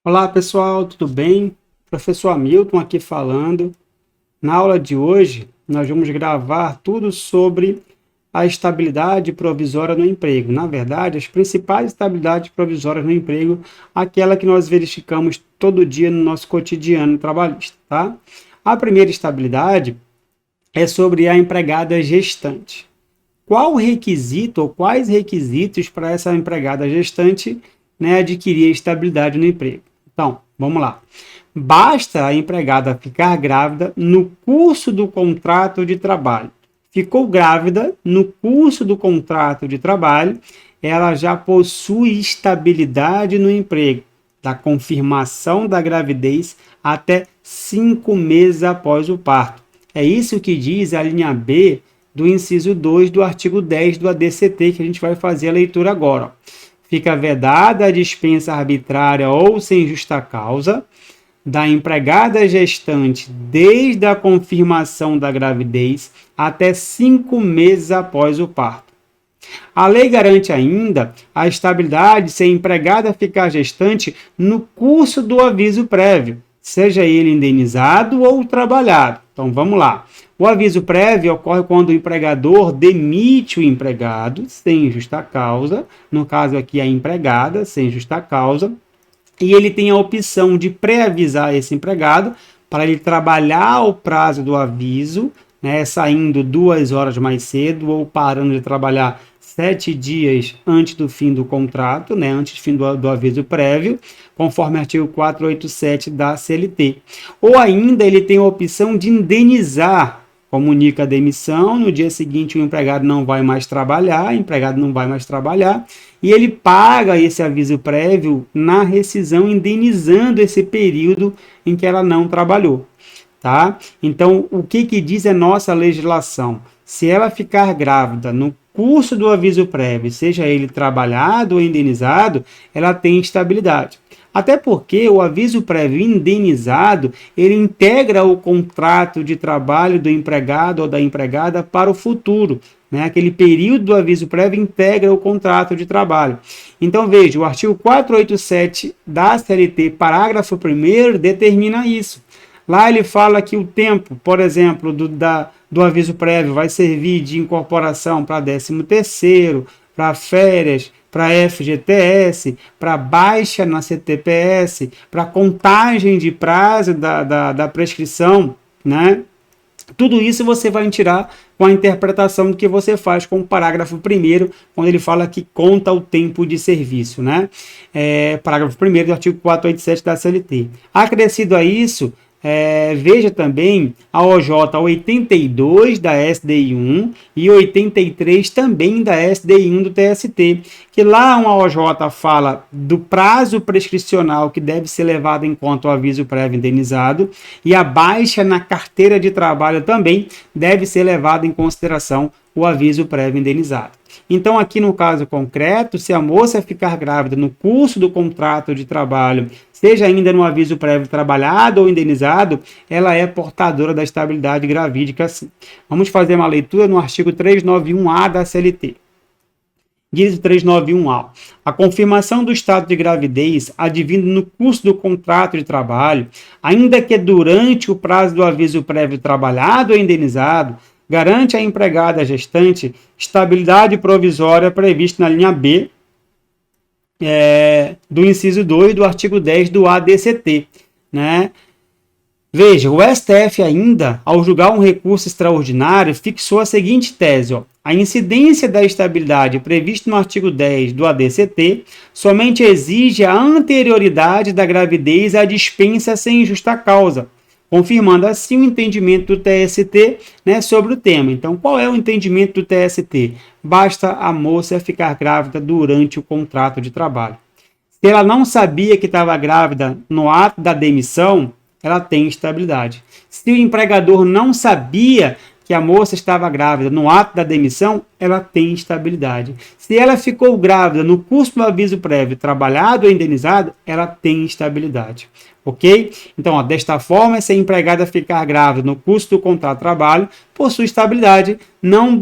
Olá pessoal, tudo bem? Professor Hamilton aqui falando. Na aula de hoje, nós vamos gravar tudo sobre a estabilidade provisória no emprego. Na verdade, as principais estabilidades provisórias no emprego, aquela que nós verificamos todo dia no nosso cotidiano trabalhista, tá? A primeira estabilidade é sobre a empregada gestante. Qual o requisito ou quais requisitos para essa empregada gestante, né, adquirir estabilidade no emprego? Então, vamos lá. Basta a empregada ficar grávida no curso do contrato de trabalho. Ficou grávida no curso do contrato de trabalho, ela já possui estabilidade no emprego, da confirmação da gravidez até 5 meses após o parto. É isso que diz a linha B do inciso 2 do artigo 10 do ADCT, que a gente vai fazer a leitura agora. Fica vedada a dispensa arbitrária ou sem justa causa da empregada gestante desde a confirmação da gravidez até 5 meses após o parto. A lei garante ainda a estabilidade se a empregada ficar gestante no curso do aviso prévio, seja ele indenizado ou trabalhado. Então vamos lá. O aviso prévio ocorre quando o empregador demite o empregado sem justa causa, no caso aqui a empregada, sem justa causa, e ele tem a opção de pré-avisar esse empregado para ele trabalhar o prazo do aviso, né, saindo 2 horas mais cedo ou parando de trabalhar 7 dias antes do fim do contrato, né, antes do fim do aviso prévio, conforme artigo 487 da CLT. Ou ainda ele tem a opção de indenizar, comunica a demissão, no dia seguinte o empregado não vai mais trabalhar, e ele paga esse aviso prévio na rescisão, indenizando esse período em que ela não trabalhou. Tá? Então, o que diz a nossa legislação? Se ela ficar grávida no curso do aviso prévio, seja ele trabalhado ou indenizado, ela tem estabilidade. Até porque o aviso prévio indenizado, ele integra o contrato de trabalho do empregado ou da empregada para o futuro. Né? Aquele período do aviso prévio integra o contrato de trabalho. Então, veja, o artigo 487 da CLT, parágrafo 1º, determina isso. Lá ele fala que o tempo, por exemplo, do aviso prévio vai servir de incorporação para 13º, para férias, para FGTS, para baixa na CTPS, para contagem de prazo da prescrição, né? Tudo isso você vai tirar com a interpretação que você faz com o parágrafo 1º, quando ele fala que conta o tempo de serviço, né? Parágrafo 1º do artigo 487 da CLT. Acrescido a isso, veja também a OJ 82 da SDI1 e 83 também da SDI1 do TST, que lá uma OJ fala do prazo prescricional que deve ser levado em conta o aviso prévio indenizado, e a baixa na carteira de trabalho também deve ser levado em consideração o aviso prévio indenizado. Então, aqui no caso concreto, se a moça ficar grávida no curso do contrato de trabalho, seja ainda no aviso prévio trabalhado ou indenizado, ela é portadora da estabilidade gravídica, sim. Vamos fazer uma leitura no artigo 391-A da CLT. Diz o 391-A. A confirmação do estado de gravidez advindo no curso do contrato de trabalho, ainda que durante o prazo do aviso prévio trabalhado ou indenizado, garante à empregada gestante estabilidade provisória prevista na linha B do inciso 2 do artigo 10 do ADCT, né? Veja, o STF ainda, ao julgar um recurso extraordinário, fixou a seguinte tese: a incidência da estabilidade prevista no artigo 10 do ADCT somente exige a anterioridade da gravidez à dispensa sem justa causa, confirmando assim o entendimento do TST, né, sobre o tema. Então, qual é o entendimento do TST? Basta a moça ficar grávida durante o contrato de trabalho. Se ela não sabia que estava grávida no ato da demissão, ela tem estabilidade. Se o empregador não sabia que a moça estava grávida no ato da demissão, ela tem estabilidade. Se ela ficou grávida no curso do aviso prévio, trabalhado ou indenizado, ela tem estabilidade. Ok? Então, desta forma, se a empregada ficar grávida no curso do contrato de trabalho, possui estabilidade, não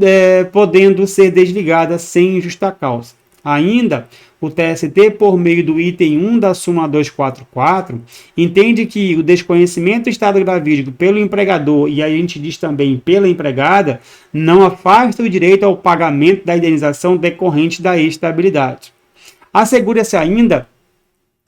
podendo ser desligada sem justa causa. Ainda, o TST, por meio do item 1 da súmula 244, entende que o desconhecimento do estado gravídico pelo empregador, e aí a gente diz também pela empregada, não afasta o direito ao pagamento da indenização decorrente da estabilidade. Assegura-se ainda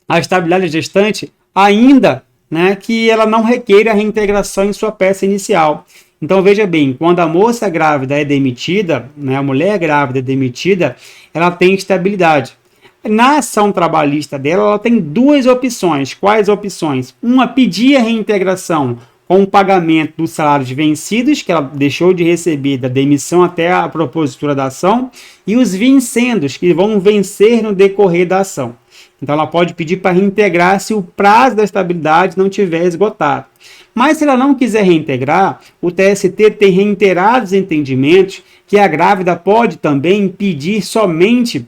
a estabilidade gestante, ainda, né, que ela não requeira a reintegração em sua peça inicial. Então, veja bem, quando a moça grávida é demitida, né, a mulher grávida é demitida, ela tem estabilidade. Na ação trabalhista dela, ela tem duas opções. Quais opções? Uma, pedir a reintegração com o pagamento dos salários vencidos, que ela deixou de receber da demissão até a propositura da ação, e os vincendos, que vão vencer no decorrer da ação. Então, ela pode pedir para reintegrar se o prazo da estabilidade não tiver esgotado. Mas, se ela não quiser reintegrar, o TST tem reiterados entendimentos que a grávida pode também pedir somente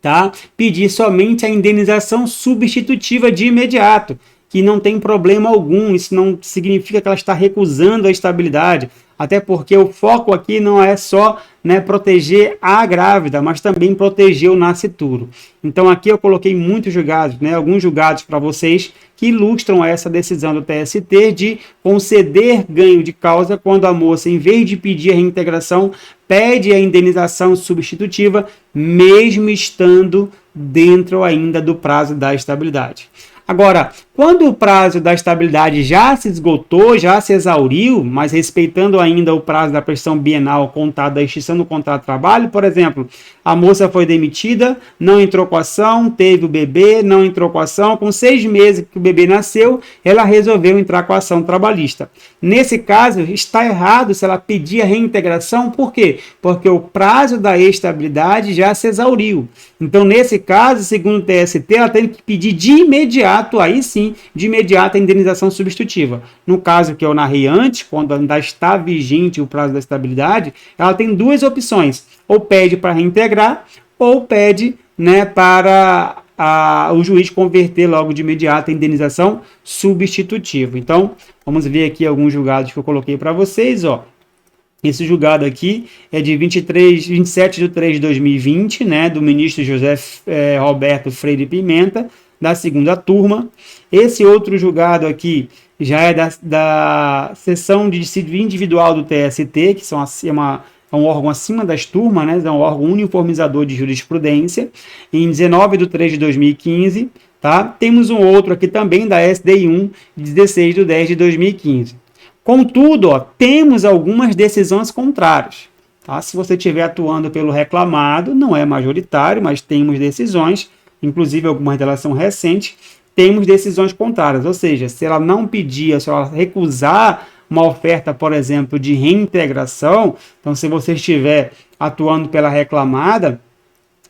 a indenização substitutiva de imediato, que não tem problema algum. Isso não significa que ela está recusando a estabilidade, até porque o foco aqui não é só, né, proteger a grávida, mas também proteger o nascituro. Então aqui eu coloquei muitos julgados, né, alguns julgados para vocês que ilustram essa decisão do TST de conceder ganho de causa quando a moça, em vez de pedir a reintegração, pede a indenização substitutiva, mesmo estando dentro ainda do prazo da estabilidade. Agora, quando o prazo da estabilidade já se esgotou, já se exauriu, mas respeitando ainda o prazo da prestação bienal contado da extinção do contrato de trabalho, por exemplo, a moça foi demitida, não entrou com ação, teve o bebê, não entrou com ação, com 6 meses que o bebê nasceu, ela resolveu entrar com a ação trabalhista. Nesse caso, está errado se ela pedir a reintegração, por quê? Porque o prazo da estabilidade já se exauriu. Então, nesse caso, segundo o TST, ela tem que pedir de imediato, aí sim, de imediato a indenização substitutiva. No caso que eu narrei antes, quando ainda está vigente o prazo da estabilidade, ela tem duas opções: ou pede para reintegrar, ou pede, né, para o juiz converter logo de imediato a indenização substitutiva. Então, vamos ver aqui alguns julgados que eu coloquei para vocês, ó. Esse julgado aqui é de 27 de 3 de 2020, né, do ministro José Roberto Freire Pimenta, da segunda turma. Esse outro julgado aqui já é da seção de dissídio individual do TST, que é um órgão acima das turmas, né, é um órgão uniformizador de jurisprudência, em 19 de 3 de 2015. Tá? Temos um outro aqui também da SDI 1, de 16 de 10 de 2015. Contudo, ó, temos algumas decisões contrárias. Tá? Se você estiver atuando pelo reclamado, não é majoritário, mas temos decisões, inclusive algumas delas são recentes, temos decisões contrárias. Ou seja, se ela não pedir, se ela recusar uma oferta, por exemplo, de reintegração, então se você estiver atuando pela reclamada,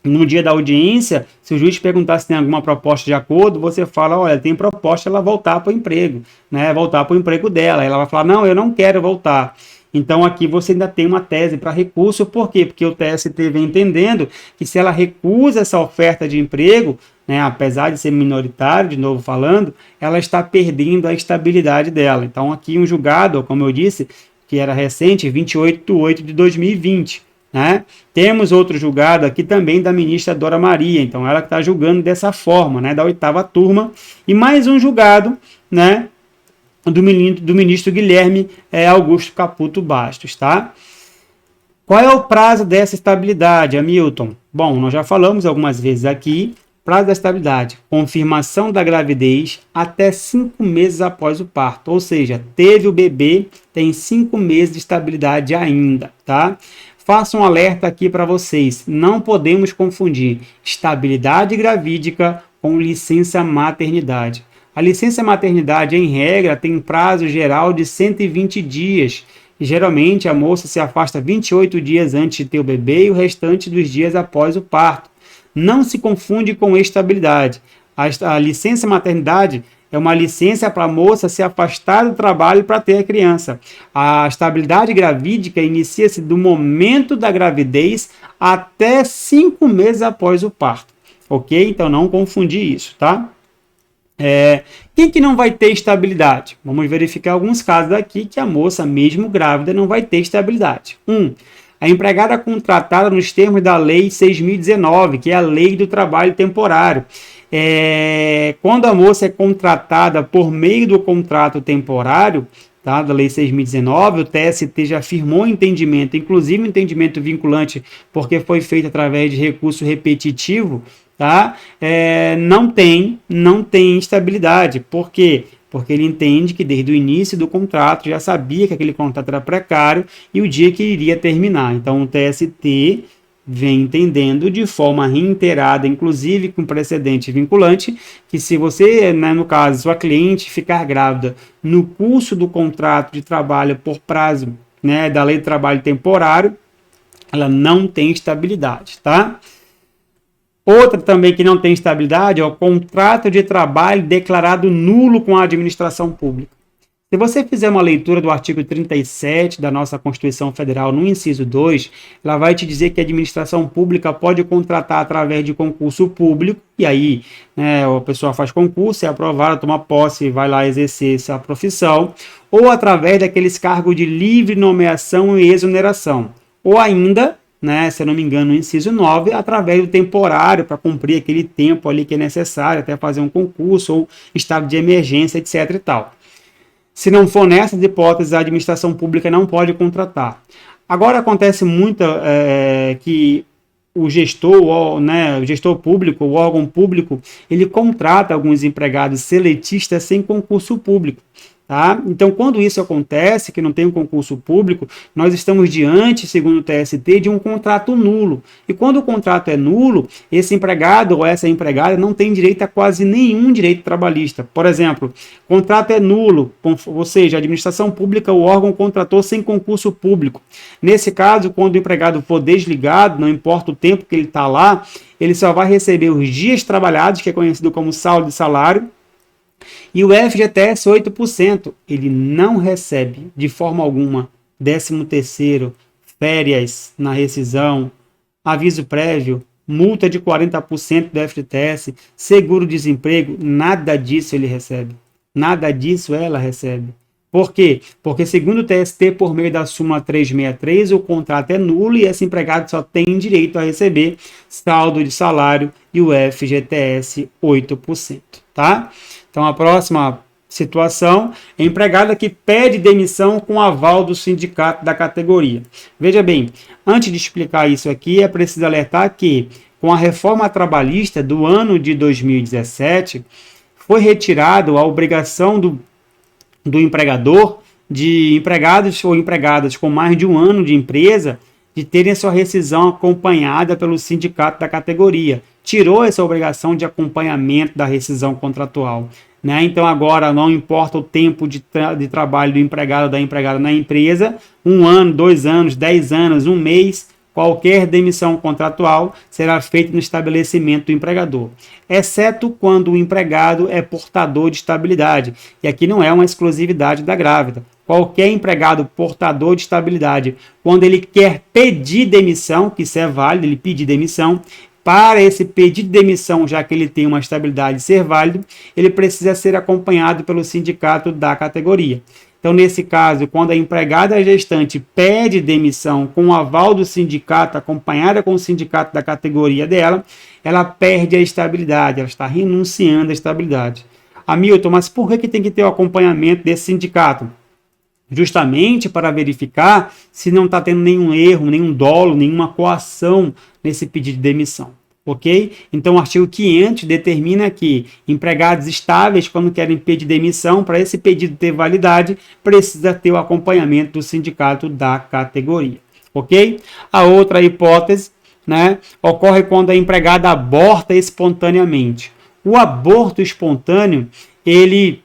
no dia da audiência, se o juiz perguntar se tem alguma proposta de acordo, você fala, olha, tem proposta ela voltar para o emprego, né? Voltar para o emprego dela. Ela vai falar, não, eu não quero voltar. Então aqui você ainda tem uma tese para recurso. Por quê? Porque o TST vem entendendo que se ela recusa essa oferta de emprego, né, apesar de ser minoritário, de novo falando, ela está perdendo a estabilidade dela. Então aqui um julgado, como eu disse, que era recente, 28 de 8 de 2020. Né? Temos outro julgado aqui também da ministra Dora Maria, então ela que está julgando dessa forma, né, da 8ª turma, e mais um julgado, né, do ministro Guilherme Augusto Caputo Bastos. Tá? Qual é o prazo dessa estabilidade, Hamilton? Bom, nós já falamos algumas vezes aqui, prazo da estabilidade, confirmação da gravidez até 5 meses após o parto, ou seja, teve o bebê, tem 5 meses de estabilidade ainda, tá? Faço um alerta aqui para vocês, não podemos confundir estabilidade gravídica com licença maternidade. A licença maternidade, em regra, tem prazo geral de 120 dias. Geralmente, a moça se afasta 28 dias antes de ter o bebê e o restante dos dias após o parto. Não se confunde com estabilidade. A licença maternidade é uma licença para a moça se afastar do trabalho para ter a criança. A estabilidade gravídica inicia-se do momento da gravidez até 5 meses após o parto. Ok? Então não confundir isso, tá? Quem que não vai ter estabilidade? Vamos verificar alguns casos aqui que a moça, mesmo grávida, não vai ter estabilidade. A empregada contratada nos termos da Lei 6.019, que é a Lei do Trabalho Temporário. Quando a moça é contratada por meio do contrato temporário, tá, da Lei 6.019, o TST já firmou o entendimento, inclusive um entendimento vinculante, porque foi feito através de recurso repetitivo, tá? Não tem estabilidade. Por quê? Porque ele entende que desde o início do contrato já sabia que aquele contrato era precário e o dia que iria terminar. Então o TST vem entendendo de forma reiterada, inclusive com precedente vinculante, que se você, né, no caso, sua cliente ficar grávida no curso do contrato de trabalho por prazo, né, da Lei do Trabalho Temporário, ela não tem estabilidade, tá? Outra também que não tem estabilidade é o contrato de trabalho declarado nulo com a administração pública. Se você fizer uma leitura do artigo 37 da nossa Constituição Federal, no inciso 2, ela vai te dizer que a administração pública pode contratar através de concurso público, e aí, né, a pessoa faz concurso, é aprovada, toma posse e vai lá exercer essa profissão, ou através daqueles cargos de livre nomeação e exoneração, ou ainda, né, se eu não me engano, no inciso 9, através do temporário, para cumprir aquele tempo ali que é necessário, até fazer um concurso, ou estado de emergência, etc. e tal. Se não for nessas hipóteses, a administração pública não pode contratar. Agora acontece muito que o gestor, né, o gestor público, o órgão público, ele contrata alguns empregados seletistas sem concurso público. Tá? Então, quando isso acontece, que não tem um concurso público, nós estamos diante, segundo o TST, de um contrato nulo. E quando o contrato é nulo, esse empregado ou essa empregada não tem direito a quase nenhum direito trabalhista. Por exemplo, contrato é nulo, ou seja, a administração pública, o órgão contratou sem concurso público. Nesse caso, quando o empregado for desligado, não importa o tempo que ele está lá, ele só vai receber os dias trabalhados, que é conhecido como saldo de salário, e o FGTS 8%, ele não recebe de forma alguma 13º, férias na rescisão, aviso prévio, multa de 40% do FGTS, seguro-desemprego, nada disso ele recebe. Nada disso ela recebe. Por quê? Porque segundo o TST, por meio da súmula 363, o contrato é nulo e esse empregado só tem direito a receber saldo de salário e o FGTS 8%, tá? Então, a próxima situação é empregada que pede demissão com aval do sindicato da categoria. Veja bem, antes de explicar isso aqui, é preciso alertar que, com a reforma trabalhista do ano de 2017, foi retirada a obrigação do empregador, de empregados ou empregadas com mais de um ano de empresa, de terem sua rescisão acompanhada pelo sindicato da categoria. Tirou essa obrigação de acompanhamento da rescisão contratual. Né? Então agora não importa o tempo de trabalho do empregado ou da empregada na empresa, 1 ano, 2 anos, 10 anos, 1 mês, qualquer demissão contratual será feita no estabelecimento do empregador, exceto quando o empregado é portador de estabilidade. E aqui não é uma exclusividade da grávida. Qualquer empregado portador de estabilidade, quando ele quer pedir demissão, que isso é válido, ele pedir demissão, para esse pedido de demissão, já que ele tem uma estabilidade ser válido, ele precisa ser acompanhado pelo sindicato da categoria. Então, nesse caso, quando a empregada gestante pede demissão com o aval do sindicato, acompanhada com o sindicato da categoria dela, ela perde a estabilidade, ela está renunciando à estabilidade. Hamilton, mas por que tem que ter o acompanhamento desse sindicato? Justamente para verificar se não está tendo nenhum erro, nenhum dolo, nenhuma coação nesse pedido de demissão, ok? Então o artigo 500 determina que empregados estáveis, quando querem pedir demissão, para esse pedido ter validade, precisa ter o acompanhamento do sindicato da categoria, ok? A outra hipótese, né, ocorre quando a empregada aborta espontaneamente. O aborto espontâneo, ele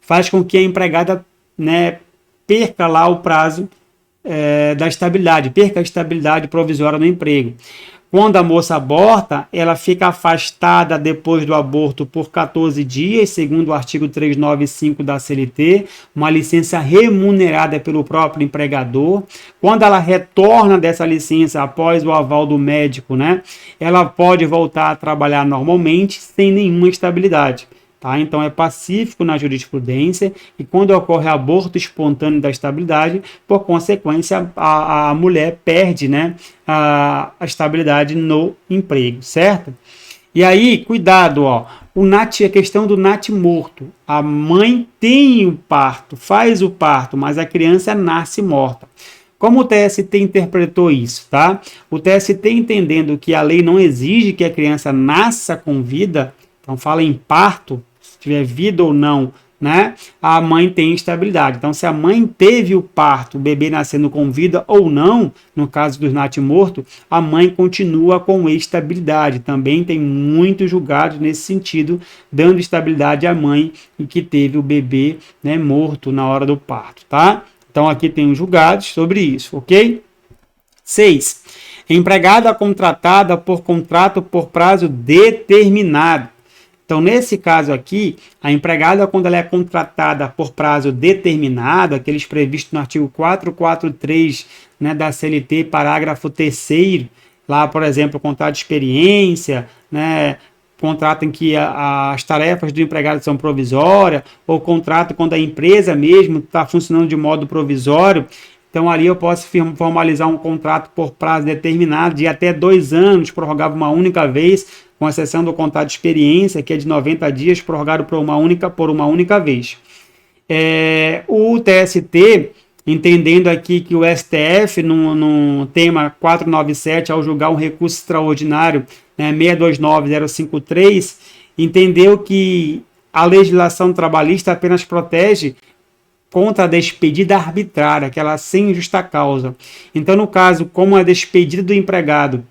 faz com que a empregada, né, perca lá o prazo da estabilidade, perca a estabilidade provisória no emprego. Quando a moça aborta, ela fica afastada depois do aborto por 14 dias, segundo o artigo 395 da CLT, uma licença remunerada pelo próprio empregador. Quando ela retorna dessa licença após o aval do médico, né, ela pode voltar a trabalhar normalmente sem nenhuma estabilidade. tá? Então é pacífico na jurisprudência e quando ocorre aborto espontâneo da estabilidade, por consequência, a mulher perde, né, a estabilidade no emprego, certo? E aí, cuidado, ó, a questão do natimorto. A mãe tem o parto, faz o parto, mas a criança nasce morta. Como o TST interpretou isso, tá? O TST entendendo que a lei não exige que a criança nasça com vida, então fala em parto, se tiver vida ou não, né? A mãe tem estabilidade. Então, se a mãe teve o parto, o bebê nascendo com vida ou não, no caso dos natimorto, a mãe continua com estabilidade. Também tem muitos julgados nesse sentido, dando estabilidade à mãe e que teve o bebê, né, morto na hora do parto, tá? Então, aqui tem os julgados sobre isso, ok? 6. Empregada contratada por contrato por prazo determinado. Então, nesse caso aqui, a empregada, quando ela é contratada por prazo determinado, aqueles previstos no artigo 443, né, da CLT, parágrafo 3º, lá, por exemplo, contrato de experiência, né, contrato em que as tarefas do empregado são provisórias, ou contrato quando a empresa mesmo está funcionando de modo provisório. Então, ali eu posso formalizar um contrato por prazo determinado de até 2 anos, prorrogável uma única vez, com exceção do contrato de experiência, que é de 90 dias, prorrogado por uma única vez. O TST, entendendo aqui que o STF, no tema 497, ao julgar um recurso extraordinário, né, 629053, entendeu que a legislação trabalhista apenas protege contra a despedida arbitrária, aquela sem justa causa. Então, no caso, como a despedida do empregado,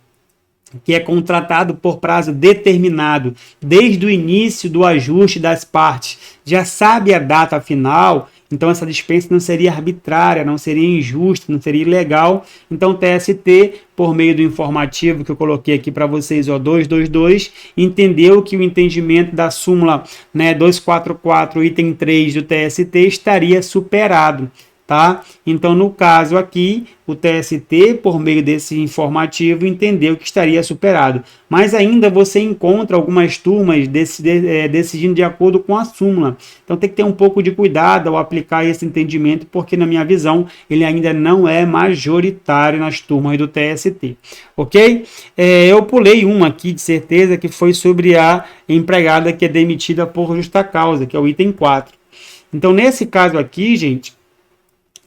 que é contratado por prazo determinado, desde o início do ajuste das partes, já sabe a data final, então essa dispensa não seria arbitrária, não seria injusta, não seria ilegal. Então o TST, por meio do informativo que eu coloquei aqui para vocês, o 222, entendeu que o entendimento da súmula, né, 244, item 3 do TST estaria superado. Tá? Então, no caso aqui, o TST, por meio desse informativo, entendeu que estaria superado. Mas ainda você encontra algumas turmas decidindo de acordo com a súmula. Então, tem que ter um pouco de cuidado ao aplicar esse entendimento, porque, na minha visão, ele ainda não é majoritário nas turmas do TST. Ok? Eu pulei uma aqui, de certeza, que foi sobre a empregada que é demitida por justa causa, que é o item 4. Então, nesse caso aqui, gente,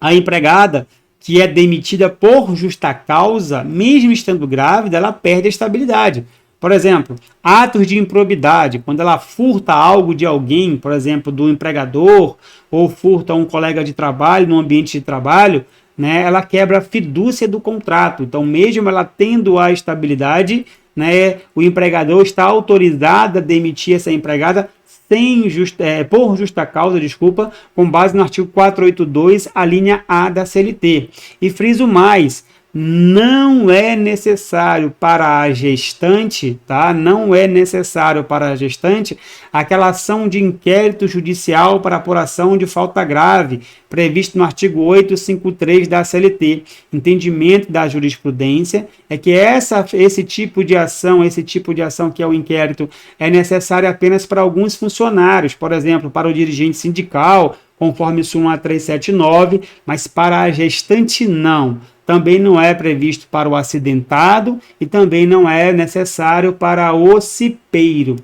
a empregada que é demitida por justa causa, mesmo estando grávida, ela perde a estabilidade. Por exemplo, atos de improbidade, quando ela furta algo de alguém, por exemplo, do empregador, ou furta um colega de trabalho no ambiente de trabalho, né, ela quebra a fidúcia do contrato. Então, mesmo ela tendo a estabilidade, né, o empregador está autorizado a demitir essa empregada por justa causa, com base no artigo 482, a linha A da CLT. E friso mais, não é necessário para a gestante, tá? Não é necessário para a gestante aquela ação de inquérito judicial para apuração de falta grave, previsto no artigo 853 da CLT. Entendimento da jurisprudência é que esse tipo de ação que é o inquérito, é necessário apenas para alguns funcionários, por exemplo, para o dirigente sindical, conforme súmula 379, mas para a gestante não. Também não é previsto para o acidentado e também não é necessário para o cipeiro.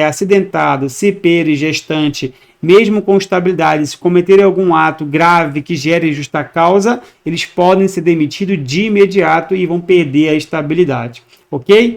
Acidentado, cipeiro e gestante, mesmo com estabilidade, se cometerem algum ato grave que gere justa causa, eles podem ser demitidos de imediato e vão perder a estabilidade. Ok?